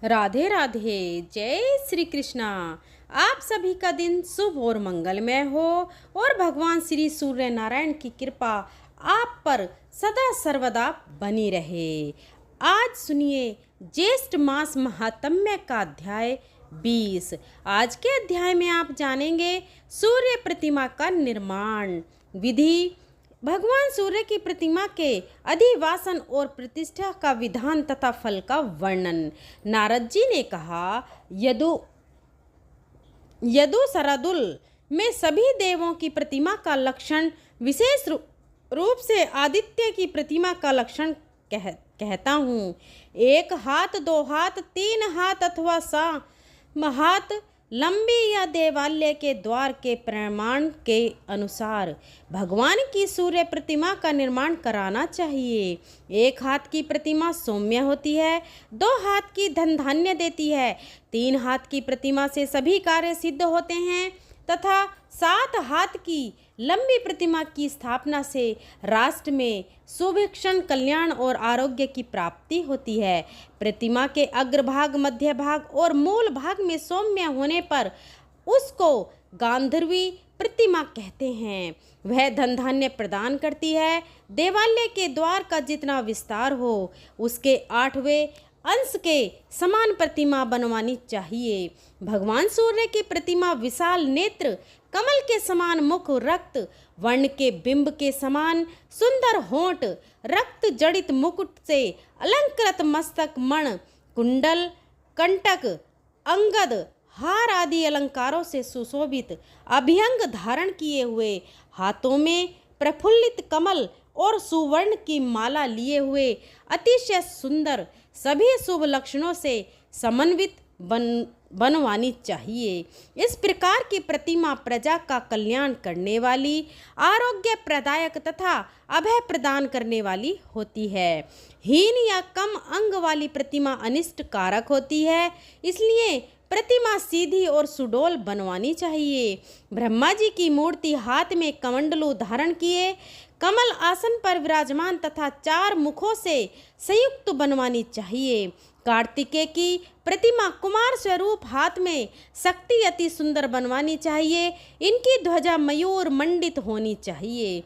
राधे राधे। जय श्री कृष्णा। आप सभी का दिन शुभ और मंगलमय हो और भगवान श्री सूर्य नारायण की कृपा आप पर सदा सर्वदा बनी रहे। आज सुनिए ज्येष्ठ मास महात्म्य का अध्याय 20। आज के अध्याय में आप जानेंगे सूर्य प्रतिमा का निर्माण विधि, भगवान सूर्य की प्रतिमा के अधिवासन और प्रतिष्ठा का विधान तथा फल का वर्णन। नारद जी ने कहा, यदु शरदुल में सभी देवों की प्रतिमा का लक्षण विशेष रूप से आदित्य की प्रतिमा का लक्षण कहता हूँ। 1 हाथ 2 हाथ 3 हाथ अथवा 7 हाथ लंबी या देवालय के द्वार के प्रमाण के अनुसार भगवान की सूर्य प्रतिमा का निर्माण कराना चाहिए। 1 हाथ की प्रतिमा सौम्य होती है, 2 हाथ की धन धान्य देती है, 3 हाथ की प्रतिमा से सभी कार्य सिद्ध होते हैं तथा 7 हाथ की लंबी प्रतिमा की स्थापना से राष्ट्र में सुभिक्षण, कल्याण और आरोग्य की प्राप्ति होती है। प्रतिमा के अग्रभाग, मध्य भाग और मूल भाग में सौम्य होने पर उसको गांधर्वी प्रतिमा कहते हैं। वह धन धान्य प्रदान करती है। देवालय के द्वार का जितना विस्तार हो उसके 8वें अंश के समान प्रतिमा बनवानी चाहिए। भगवान सूर्य की प्रतिमा विशाल नेत्र, कमल के समान मुख, रक्त वर्ण के बिंब के समान सुंदर होंठ, रक्त जड़ित मुकुट से अलंकृत मस्तक, मण, कुंडल, कंटक, अंगद, हार आदि अलंकारों से सुशोभित, अभ्यंग धारण किए हुए, हाथों में प्रफुल्लित कमल और सुवर्ण की माला लिए हुए, अतिशय सुंदर, सभी शुभ लक्षणों से समन्वित बनवानी चाहिए। इस प्रकार की प्रतिमा प्रजा का कल्याण करने वाली, आरोग्य प्रदायक तथा अभय प्रदान करने वाली होती है। हीन या कम अंग वाली प्रतिमा अनिष्ट कारक होती है, इसलिए प्रतिमा सीधी और सुडौल बनवानी चाहिए। ब्रह्मा जी की मूर्ति हाथ में कमंडलू धारण किए, कमल आसन पर विराजमान तथा 4 मुखों से संयुक्त बनवानी चाहिए। कार्तिकेय की प्रतिमा कुमार स्वरूप, हाथ में शक्ति अति सुंदर बनवानी चाहिए। इनकी ध्वजा मयूर मंडित होनी चाहिए।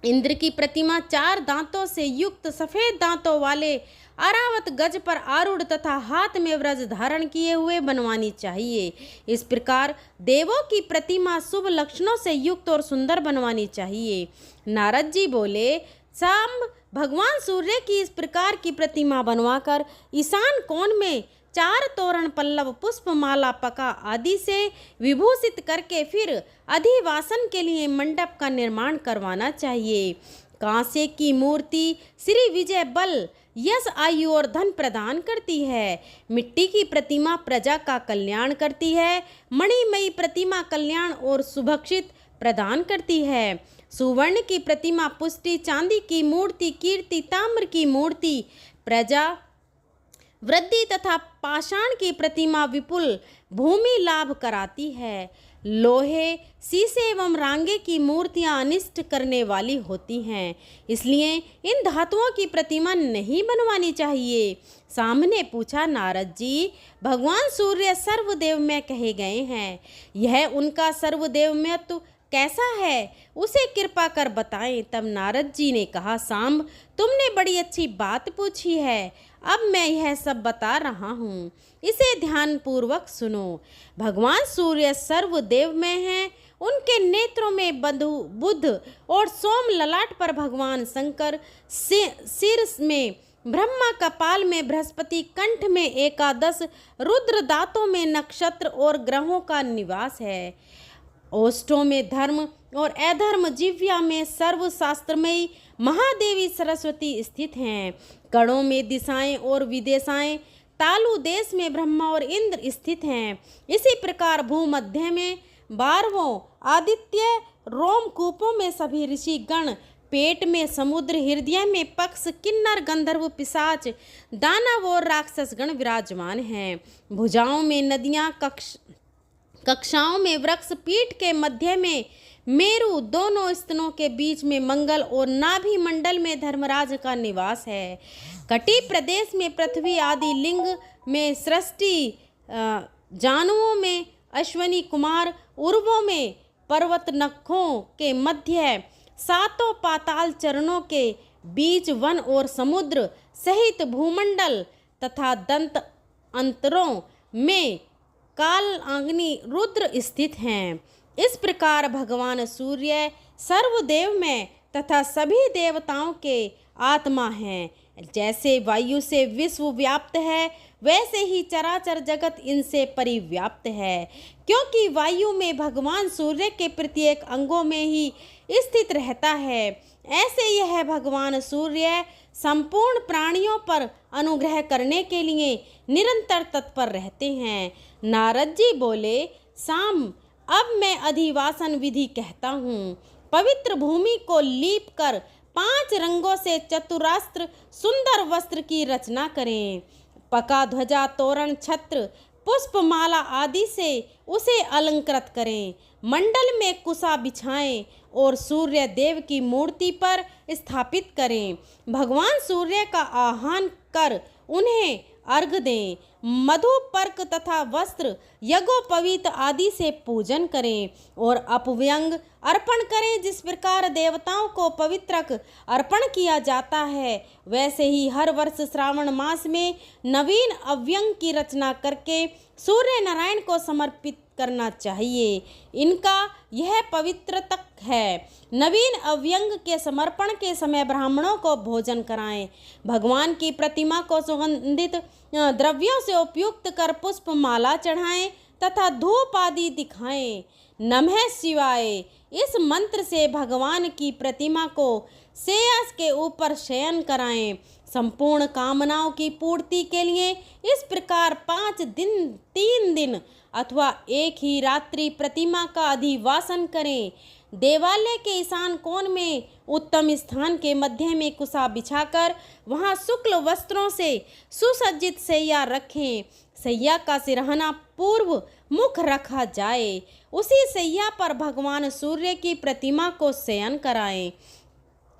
इंद्र की प्रतिमा 4 दांतों से युक्त, सफेद दांतों वाले, अरावत गज पर आरूढ़ तथा हाथ में व्रज धारण किए हुए बनवानी चाहिए। इस प्रकार देवों की प्रतिमा शुभ लक्षणों से युक्त और सुंदर बनवानी चाहिए। नारद जी बोले, सांब भगवान सूर्य की इस प्रकार की प्रतिमा बनवाकर ईशान कोण में 4 तोरण, पल्लव, पुष्प, माला, पका आदि से विभूषित करके फिर अधिवासन के लिए मंडप का निर्माण करवाना चाहिए। कांसे की मूर्ति श्री विजय, बल, यश, आयु और धन प्रदान करती है। मिट्टी की प्रतिमा प्रजा का कल्याण करती है। मणिमयी प्रतिमा कल्याण और सुभक्षित प्रदान करती है। सुवर्ण की प्रतिमा पुष्टि, चांदी की मूर्ति कीर्ति, ताम्र की मूर्ति प्रजा वृद्धि तथा पाषाण की प्रतिमा विपुल भूमि लाभ कराती है। लोहे, शीशे एवं रांगे की मूर्तियां अनिष्ट करने वाली होती हैं, इसलिए इन धातुओं की प्रतिमा नहीं बनवानी चाहिए। सामने पूछा, नारद जी, भगवान सूर्य सर्वदेवमय कहे गए हैं, यह उनका सर्वदेवमयत्व कैसा है, उसे कृपा कर बताएं। तब नारद जी ने कहा, सांब तुमने बड़ी अच्छी बात पूछी है, अब मैं यह सब बता रहा हूँ, इसे ध्यान पूर्वक सुनो। भगवान सूर्य सर्वदेव में हैं। उनके नेत्रों में बुध और सोम, ललाट पर भगवान शंकर, सिर में ब्रह्मा, कपाल में बृहस्पति, कंठ में एकादश रुद्र, दांतों में नक्षत्र और ग्रहों का निवास है। ओष्ठों में धर्म और अधर्म, जिह्वा में सर्वशास्त्रमयी महादेवी सरस्वती स्थित हैं। कणों में दिशाएं और विदेशाएं, तालु देश में ब्रह्मा और इंद्र स्थित हैं। इसी प्रकार भूमध्य में 12 आदित्य, रोमकूपों में सभी ऋषि गण, पेट में समुद्र, हृदय में पक्ष, किन्नर, गंधर्व, पिशाच, दानव और राक्षस गण विराजमान हैं। भुजाओं में नदियां, कक्षाओं में वृक्ष, पीठ के मध्य में मेरु दोनों स्तनों के बीच में मंगल और नाभि मंडल में धर्मराज का निवास है। कटी प्रदेश में पृथ्वी आदि लिंग में सृष्टि, जानुओं में अश्वनी कुमार, उर्वों में पर्वत नखों के मध्य, सातों पाताल चरणों के बीच वन और समुद्र सहित भूमंडल तथा दंत अंतरों में कालाग्नि रुद्र स्थित हैं। इस प्रकार भगवान सूर्य सर्वदेव में तथा सभी देवताओं के आत्मा हैं। जैसे वायु से विश्व व्याप्त है, वैसे ही चराचर जगत इनसे परिव्याप्त है, क्योंकि वायु में भगवान सूर्य के प्रत्येक अंगों में ही स्थित रहता है। ऐसे यह भगवान सूर्य संपूर्ण प्राणियों पर अनुग्रह करने के लिए निरंतर तत्पर रहते हैं। नारद जी बोले, साम, अब मैं अधिवासन विधि कहता हूँ। पवित्र भूमि को लीप कर 5 रंगों से चतुरास्त्र सुंदर वस्त्र की रचना करें। पका ध्वजा, तोरण, छत्र, पुष्पमाला आदि से उसे अलंकृत करें। मंडल में कुसा बिछाएं और सूर्य देव की मूर्ति पर स्थापित करें। भगवान सूर्य का आह्वान कर उन्हें अर्घ दें। मधु, पर्क तथा वस्त्र, यज्ञोपवीत आदि से पूजन करें और अपव्यंग अर्पण करें। जिस प्रकार देवताओं को पवित्रक अर्पण किया जाता है, वैसे ही हर वर्ष श्रावण मास में नवीन अव्यंग की रचना करके सूर्य नारायण को समर्पित करना चाहिए। इनका यह पवित्र तक है। नवीन अव्यंग के समर्पण के समय ब्राह्मणों को भोजन कराएं। भगवान की प्रतिमा को सुगंधित द्रव्यों से उपयुक्त कर पुष्प माला चढ़ाएं तथा धूप आदि दिखाएं। नमः शिवाय इस मंत्र से भगवान की प्रतिमा को शेष के ऊपर शयन कराएं। संपूर्ण कामनाओं की पूर्ति के लिए इस प्रकार 5 दिन 3 दिन अथवा एक ही रात्रि प्रतिमा का अधिवासन करें। देवालय के ईशान कोण में उत्तम स्थान के मध्य में कुसा बिछाकर वहां शुक्ल वस्त्रों से सुसज्जित सैया रखें। सैया का सिरहाना पूर्व मुख रखा जाए। उसी सैया पर भगवान सूर्य की प्रतिमा को शयन कराएं।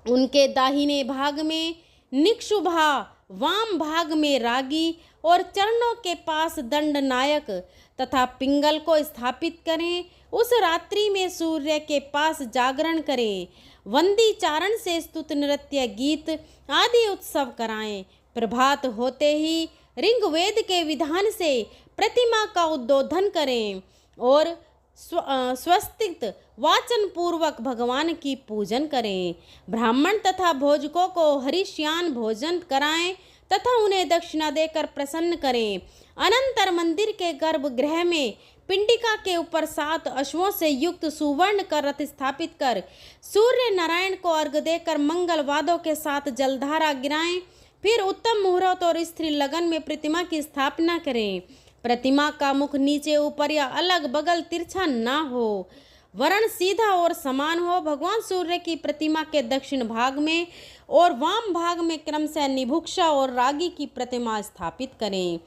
उनके दाहिने भाग में निक्षुभा, वाम भाग में रागी और चरणों के पास दंड नायक तथा पिंगल को स्थापित करें। उस रात्रि में सूर्य के पास जागरण करें। वंदी चारण से स्तुत, नृत्य, गीत आदि उत्सव कराएं। प्रभात होते ही ऋग्वेद के विधान से प्रतिमा का उद्बोधन करें और स्वस्तिक वाचन पूर्वक भगवान की पूजन करें। ब्राह्मण तथा भोजकों को हरिष्यान भोजन कराएं तथा उन्हें दक्षिणा देकर प्रसन्न करें। अनंतर मंदिर के गर्भगृह में पिंडिका के ऊपर 7 अश्वों से युक्त सुवर्ण का रथ स्थापित कर सूर्य नारायण को अर्घ देकर मंगल वादों के साथ जलधारा गिराएं। फिर उत्तम मुहूर्त और स्त्री लगन में प्रतिमा की स्थापना करें। प्रतिमा का मुख नीचे ऊपर या अलग बगल तिरछा ना हो, वरण सीधा और समान हो। भगवान सूर्य की प्रतिमा के दक्षिण भाग में और वाम भाग में क्रमशः निभुक्षा और रागी की प्रतिमा स्थापित करें।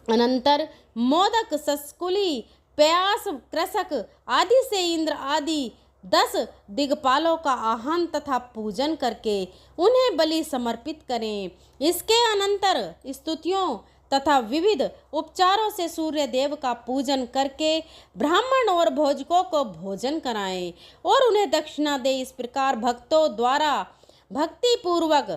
अनंतर मोदक, सस्कुली, प्यास, कृषक आदि से इंद्र आदि 10 दिग्पालों का आह्वान तथा पूजन करके उन्हें बलि समर्पित करें। इसके अनंतर स्तुतियों तथा विविध उपचारों से सूर्य देव का पूजन करके ब्राह्मण और भोजकों को भोजन कराएं और उन्हें दक्षिणा दें। इस प्रकार भक्तों द्वारा भक्ति पूर्वक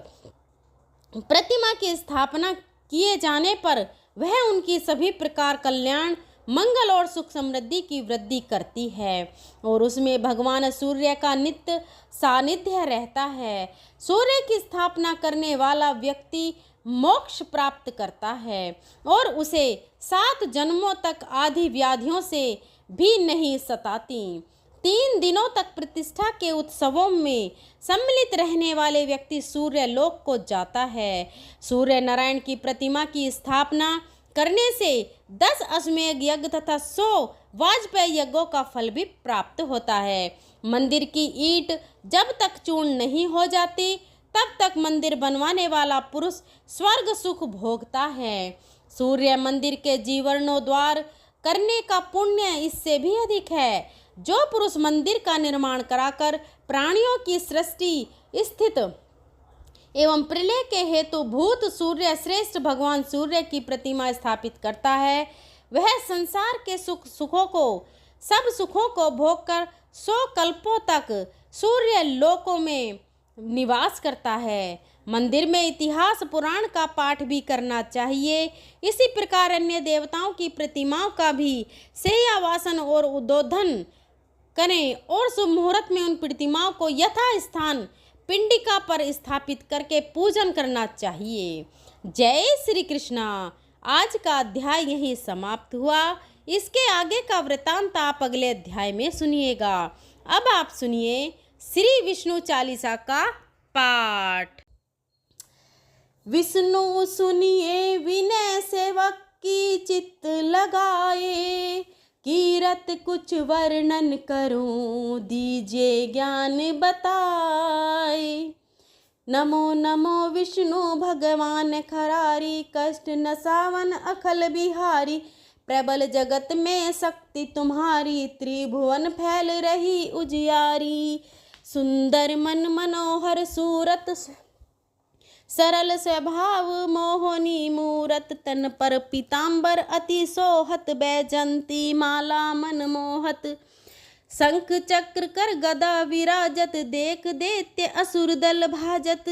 प्रतिमा की स्थापना किए जाने पर वह उनकी सभी प्रकार कल्याण, मंगल और सुख समृद्धि की वृद्धि करती है और उसमें भगवान सूर्य का नित्य सानिध्य रहता है। सूर्य की स्थापना करने वाला व्यक्ति मोक्ष प्राप्त करता है और उसे 7 जन्मों तक आदि व्याधियों से भी नहीं सताती। 3 दिनों तक प्रतिष्ठा के उत्सवों में सम्मिलित रहने वाले व्यक्ति सूर्य लोक को जाता है। सूर्य नारायण की प्रतिमा की स्थापना करने से 10 अश्वमेध यज्ञ तथा 100 वाजपेयी यज्ञों का फल भी प्राप्त होता है। मंदिर की ईंट जब तक चूर्ण नहीं हो जाती तब तक मंदिर बनवाने वाला पुरुष स्वर्ग सुख भोगता है। सूर्य मंदिर के जीर्णोद्धार करने का पुण्य इससे भी अधिक है। जो पुरुष मंदिर का निर्माण कराकर प्राणियों की सृष्टि स्थित एवं प्रलय के हेतु भूत सूर्य श्रेष्ठ भगवान सूर्य की प्रतिमा स्थापित करता है, वह संसार के सुखों को सब सुखों को भोगकर 100 कल्पों तक सूर्य लोकों में निवास करता है। मंदिर में इतिहास पुराण का पाठ भी करना चाहिए। इसी प्रकार अन्य देवताओं की प्रतिमाओं का भी शय्यावासन और उद्बोधन करें और शुभ मुहूर्त में उन प्रतिमाओं को यथा स्थान पिंडिका पर स्थापित करके पूजन करना चाहिए। जय श्री कृष्णा। आज का अध्याय यहीं समाप्त हुआ। इसके आगे का वृतांत आप अगले अध्याय में सुनिएगा। अब आप सुनिए श्री विष्णु चालीसा का पाठ। विष्णु सुनिए विनय सेवक की चित्त लगाए, कीरत कुछ वर्णन करूं दीजिए ज्ञान बताए। नमो नमो विष्णु भगवान खरारी, कष्ट नसावन अखल बिहारी। प्रबल जगत में शक्ति तुम्हारी, त्रिभुवन फैल रही उजियारी। सुंदर मन मनोहर सूरत, सरल स्वभाव मोहनी मूरत। तन पर पीतांबर अति सोहत, बैजंती माला मन मोहत। शंख चक्र कर गदा विराजत, देख दैत्य असुर दल भाजत।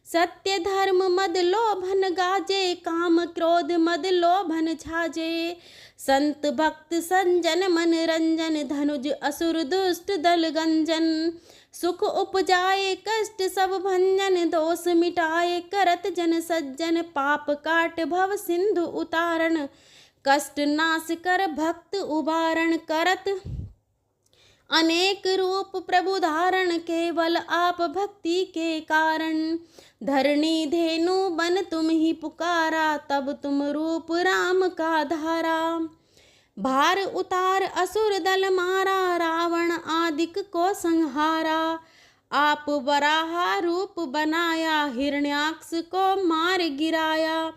सत्य धर्म मद लोभन गाजे, काम क्रोध मद लोभन छाजे। संत भक्त संजन मन रंजन, धनुज असुर दुष्ट दल गंजन। सुख उपजाए कष्ट सब भंजन, दोष मिटाए करत जन सज्जन। पाप काट भव सिंधु उतारण, कष्ट नाश कर भक्त उबारण। करत अनेक रूप प्रभु धारण, केवल आप भक्ति के कारण। धरणी धेनु बन तुम ही पुकारा, तब तुम रूप राम का धारा। भार उतार असुर दल मारा, रावण आदिक को संहारा। आप वराहा रूप बनाया, हिरण्याक्ष को मार गिराया।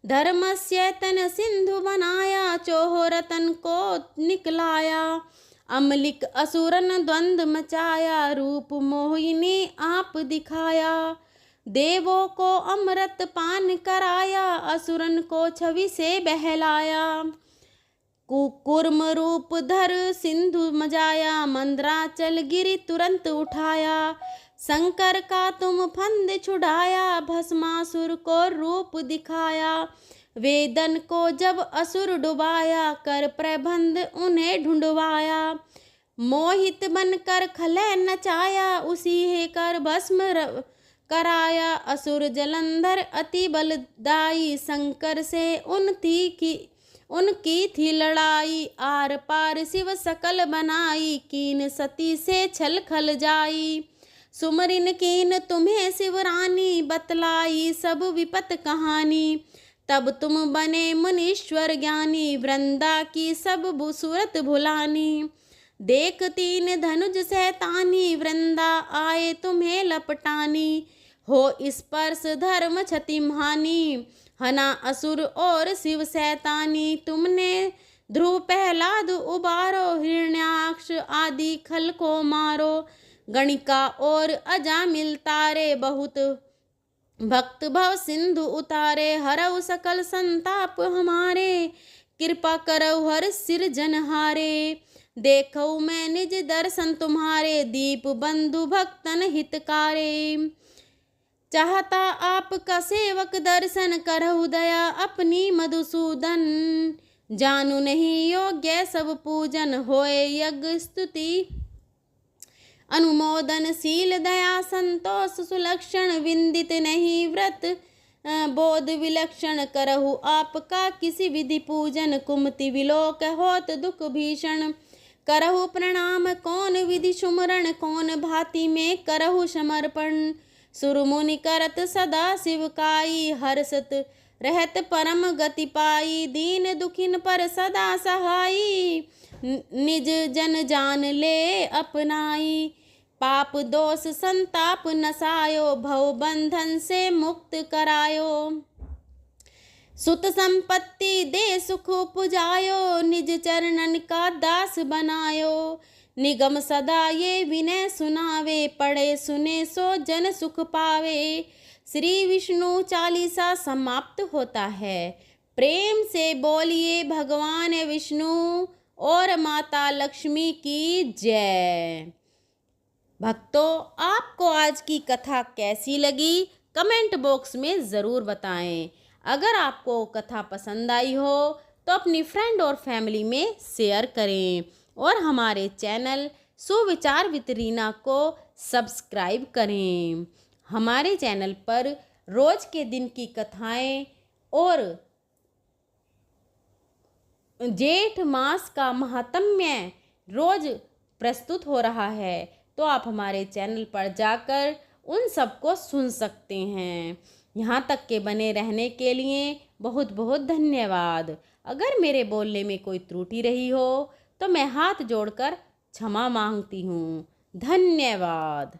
धर्मस्य तन सिंधु बनाया, चोह रतन को निकलाया। अमलिक असुरन द्वंद मचाया, रूप मोहिनी आप दिखाया। देवों को अमृत पान कराया, असुरन को छवि से बहलाया। कुकुर्म रूप धर सिंधु मजाया, मंद्राचल गिरि तुरंत उठाया। शंकर का तुम फंद छुड़ाया, भस्मासुर को रूप दिखाया। वेदन को जब असुर डुबाया, कर प्रबंध उन्हें ढूंढवाया। मोहित बनकर खलय नचाया, उसी हे कर भस्म कराया। असुर जलंधर अति बलदाई, शंकर से उनकी थी लड़ाई। आर पार शिव सकल बनाई, कीन सती से छल खल जाई। सुमरिन कीन तुम्हें शिवरानी, बतलाई सब विपत कहानी। तब तुम बने मुनीश्वर ज्ञानी, वृंदा की सब सूरत भुलानी। देख तीन धनुज सैतानी, वृंदा आए तुम्हें लपटानी। हो स्पर्श धर्म क्षतिहानि, हना असुर और शिव सैतानी। तुमने ध्रुव प्रहलाद उबारो, हिरण्याक्ष आदि खल को मारो। गणिका और अजामिल तारे, बहुत भक्त भव सिंधु उतारे। हरऊ सकल संताप हमारे, कृपा करऊ हर सिर जनहारे। देखऊ मैं निज दर्शन तुम्हारे, दीप बंधु भक्तन हितकारे। चाहता आपका सेवक दर्शन, करहु दया अपनी मधुसूदन। जानू नहीं योग्य सब पूजन, होए यज्ञ स्तुति अनुमोदन। शील दया संतोष सुलक्षण, विंदित नहीं व्रत बोध विलक्षण। करहु आपका किसी विधि पूजन, कुमति विलोक होत दुख भीषण। करहु प्रणाम कौन विधि सुमरण, कौन भांति में करहु समर्पण। सुर मुनि करत सदा शिवकाई, हर्षत रहत परम गति पाई। दीन दुखिन पर सदा सहाई, निज जन जान ले अपनाई। पाप दोष संताप नसायो, भव बंधन से मुक्त करायो। सुत संपत्ति दे सुख उपजायो, निज चरणन का दास बनायो। निगम सदा ये विनय सुनावे, पढ़े सुने सो जन सुख पावे। श्री विष्णु चालीसा समाप्त होता है। प्रेम से बोलिए भगवान विष्णु और माता लक्ष्मी की जय। भक्तों, आपको आज की कथा कैसी लगी कमेंट बॉक्स में ज़रूर बताएं। अगर आपको कथा पसंद आई हो तो अपनी फ्रेंड और फैमिली में शेयर करें और हमारे चैनल सुविचार विद रीना को सब्सक्राइब करें। हमारे चैनल पर रोज़ के दिन की कथाएं और जेठ मास का महात्म्य रोज प्रस्तुत हो रहा है, तो आप हमारे चैनल पर जाकर उन सबको सुन सकते हैं। यहाँ तक के बने रहने के लिए बहुत बहुत धन्यवाद। अगर मेरे बोलने में कोई त्रुटि रही हो तो मैं हाथ जोड़कर क्षमा मांगती हूँ। धन्यवाद।